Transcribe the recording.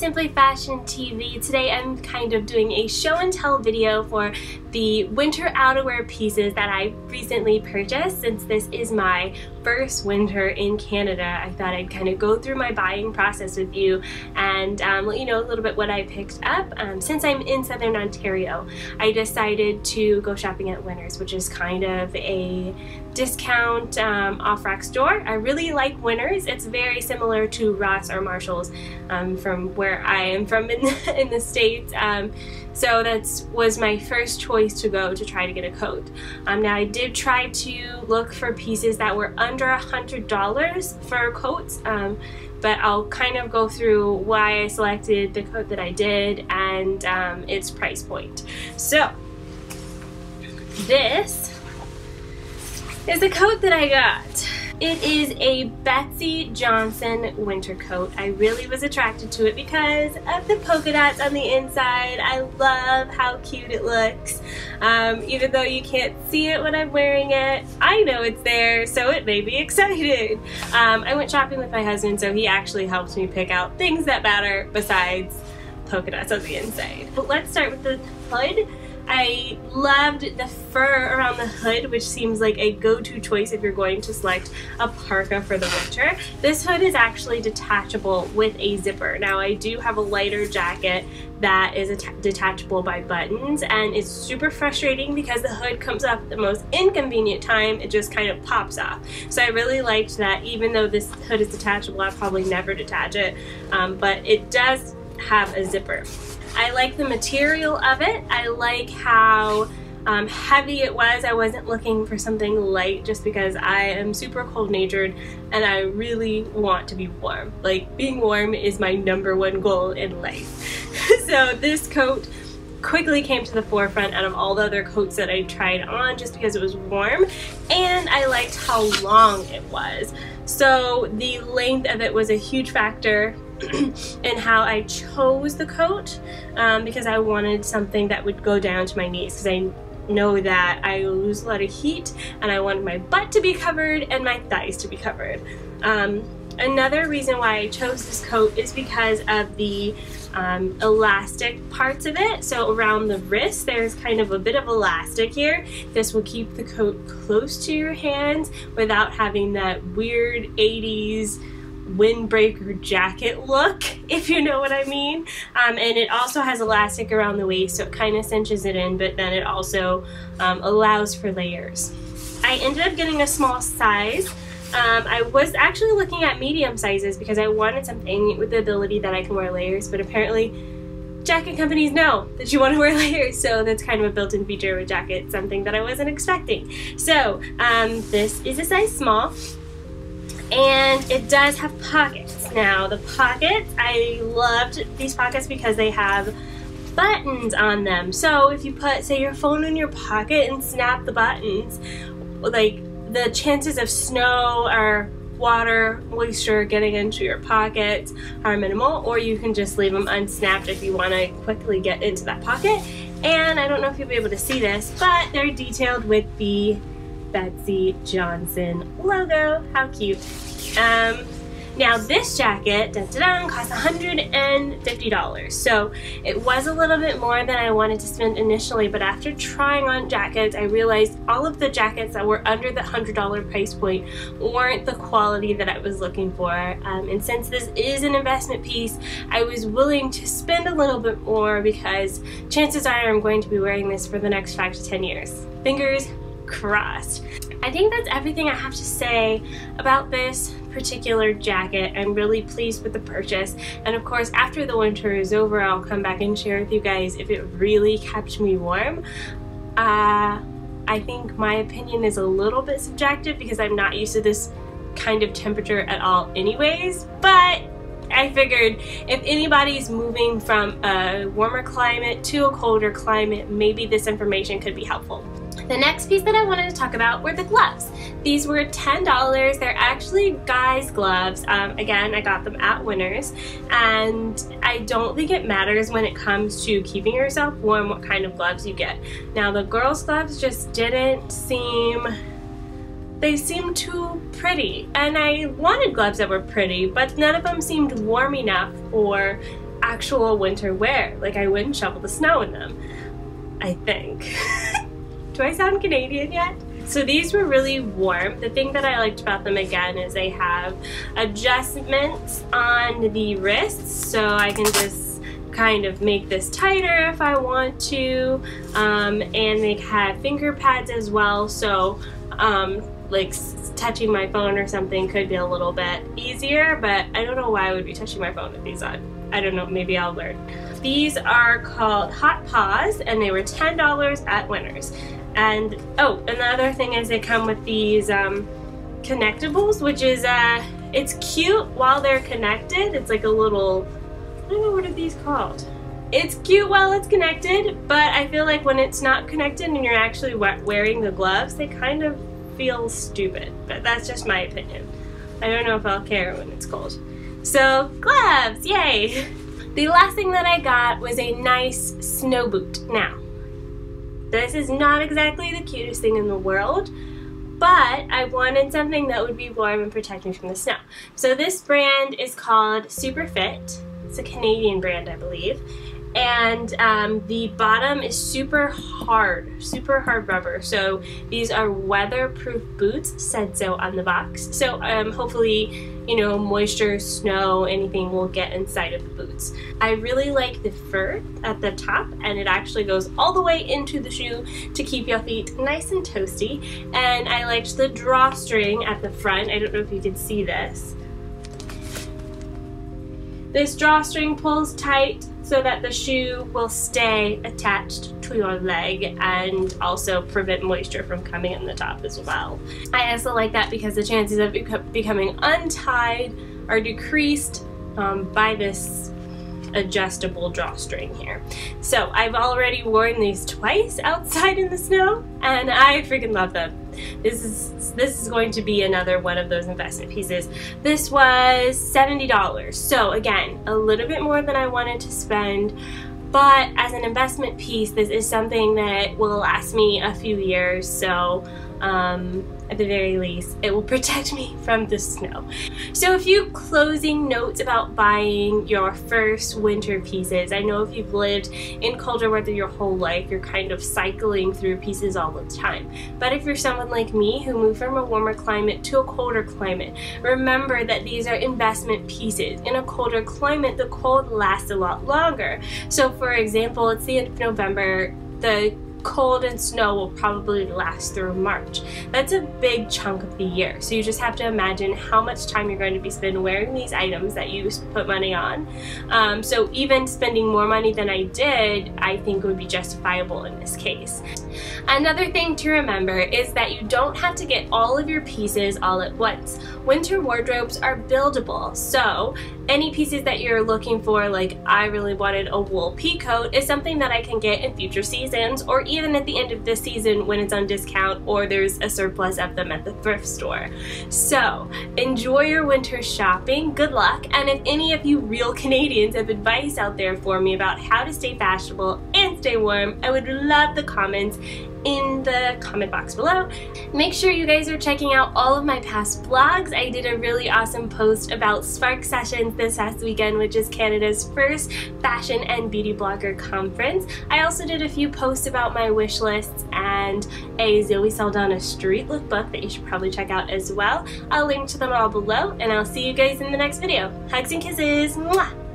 Simply Fashion TV. Today I'm kind of doing a show and tell video for the winter outerwear pieces that I recently purchased. Since this is my first winter in Canada, I thought I'd kind of go through my buying process with you and let you know a little bit what I picked up. Since I'm in Southern Ontario, I decided to go shopping at Winners, which is kind of a discount off-rack store. I really like Winners. It's very similar to Ross or Marshall's from where I am from in the States. So that was my first choice to go to try to get a coat. Now I did try to look for pieces that were under $100 for coats, but I'll kind of go through why I selected the coat that I did and its price point. So this is the coat that I got. It is a Betsy Johnson winter coat. I really was attracted to it because of the polka dots on the inside. I love how cute it looks. Even though you can't see it when I'm wearing it, I know it's there, so it made me excited. I went shopping with my husband, so he actually helped me pick out things that matter besides polka dots on the inside. But let's start with the hood. I loved the fur around the hood, which seems like a go-to choice if you're going to select a parka for the winter. This hood is actually detachable with a zipper. Now I do have a lighter jacket that is detachable by buttons, and it's super frustrating because the hood comes off at the most inconvenient time. It just kind of pops off. So I really liked that. Even though this hood is detachable, I'll probably never detach it, but it does have a zipper. I like the material of it. I like how heavy it was. I wasn't looking for something light just because I am super cold-natured and I really want to be warm. Like, being warm is my #1 goal in life. So this coat quickly came to the forefront out of all the other coats that I tried on just because it was warm, and I liked how long it was. So the length of it was a huge factor in how I chose the coat, because I wanted something that would go down to my knees, because I know that I lose a lot of heat and I wanted my butt to be covered and my thighs to be covered. Another reason why I chose this coat is because of the elastic parts of it. So around the wrist there's kind of a bit of elastic here. This will keep the coat close to your hands without having that weird 80s windbreaker jacket look, if you know what I mean. And it also has elastic around the waist, so it kind of cinches it in, but then it also allows for layers. I ended up getting a small size. I was actually looking at medium sizes because I wanted something with the ability that I can wear layers, but apparently jacket companies know that you want to wear layers, so that's kind of a built-in feature with jackets, something that I wasn't expecting. So this is a size small, and it does have pockets. Now the pockets, I loved these pockets because they have buttons on them. So if you put, say, your phone in your pocket and snap the buttons, like, the chances of snow or water, moisture getting into your pockets are minimal, or you can just leave them unsnapped if you want to quickly get into that pocket. And I don't know if you'll be able to see this, but they're detailed with the Betsy Johnson logo. How cute. Now this jacket, cost $150. So it was a little bit more than I wanted to spend initially, but after trying on jackets, I realized all of the jackets that were under the $100 price point weren't the quality that I was looking for. And since this is an investment piece, I was willing to spend a little bit more because chances are I'm going to be wearing this for the next 5 to 10 years. Fingers crossed. I think that's everything I have to say about this particular jacket. I'm really pleased with the purchase, and of course after the winter is over I'll come back and share with you guys if it really kept me warm. I think my opinion is a little bit subjective because I'm not used to this kind of temperature at all anyways, but I figured if anybody's moving from a warmer climate to a colder climate, maybe this information could be helpful. The next piece that I wanted to talk about were the gloves. These were $10. They're actually guys' gloves. Again, I got them at Winners, and I don't think it matters when it comes to keeping yourself warm what kind of gloves you get. Now the girls' gloves just didn't seem, they seemed too pretty, and I wanted gloves that were pretty, but none of them seemed warm enough for actual winter wear. Like, I wouldn't shovel the snow in them, I think. Do I sound Canadian yet? So these were really warm. The thing that I liked about them again is they have adjustments on the wrists, so I can just kind of make this tighter if I want to, and they have finger pads as well, so like touching my phone or something could be a little bit easier, but I don't know why I would be touching my phone with these on. I don't know, maybe I'll learn. These are called Hot Paws, and they were $10 at Winners. And oh, another thing is they come with these connectables, which is it's cute while they're connected. It's like a little, I don't know, what are these called? It's cute while it's connected, but I feel like when it's not connected and you're actually wearing the gloves, they kind of feel stupid. But that's just my opinion. I don't know if I'll care when it's cold. So gloves, yay! The last thing that I got was a nice snow boot. Now, this is not exactly the cutest thing in the world, but I wanted something that would be warm and protect me from the snow. So this brand is called Super Fit. It's a Canadian brand, I believe. And the bottom is super hard rubber. So these are weatherproof boots, said so on the box. So hopefully, you know, moisture, snow, anything will get inside of the boots. I really like the fur at the top, and it actually goes all the way into the shoe to keep your feet nice and toasty. And I liked the drawstring at the front. I don't know if you can see this. This drawstring pulls tight so that the shoe will stay attached to your leg and also prevent moisture from coming in the top as well. I also like that because the chances of becoming untied are decreased by this adjustable drawstring here. So I've already worn these twice outside in the snow, and I freaking love them. This is going to be another one of those investment pieces. This was $70. So again, a little bit more than I wanted to spend, but as an investment piece, this is something that will last me a few years. So at the very least, it will protect me from the snow. So a few closing notes about buying your first winter pieces. I know if you've lived in colder weather your whole life, you're kind of cycling through pieces all the time. But if you're someone like me who moved from a warmer climate to a colder climate, remember that these are investment pieces. In a colder climate, the cold lasts a lot longer. So for example, it's the end of November, the cold and snow will probably last through March. That's a big chunk of the year. So you just have to imagine how much time you're going to be spending wearing these items that you put money on. So even spending more money than I did, I think would be justifiable in this case. Another thing to remember is that you don't have to get all of your pieces all at once. Winter wardrobes are buildable, so any pieces that you're looking for, like I really wanted a wool peacoat, is something that I can get in future seasons, or even at the end of this season when it's on discount or there's a surplus of them at the thrift store. So enjoy your winter shopping, good luck, and if any of you real Canadians have advice out there for me about how to stay fashionable and stay warm, I would love the comments in the comment box below. Make sure you guys are checking out all of my past vlogs. I did a really awesome post about Spark Sessions this past weekend, which is Canada's first fashion and beauty blogger conference. I also did a few posts about my wish lists and a Zoe Saldana street look book that you should probably check out as well. I'll link to them all below, and I'll see you guys in the next video. Hugs and kisses! Mwah!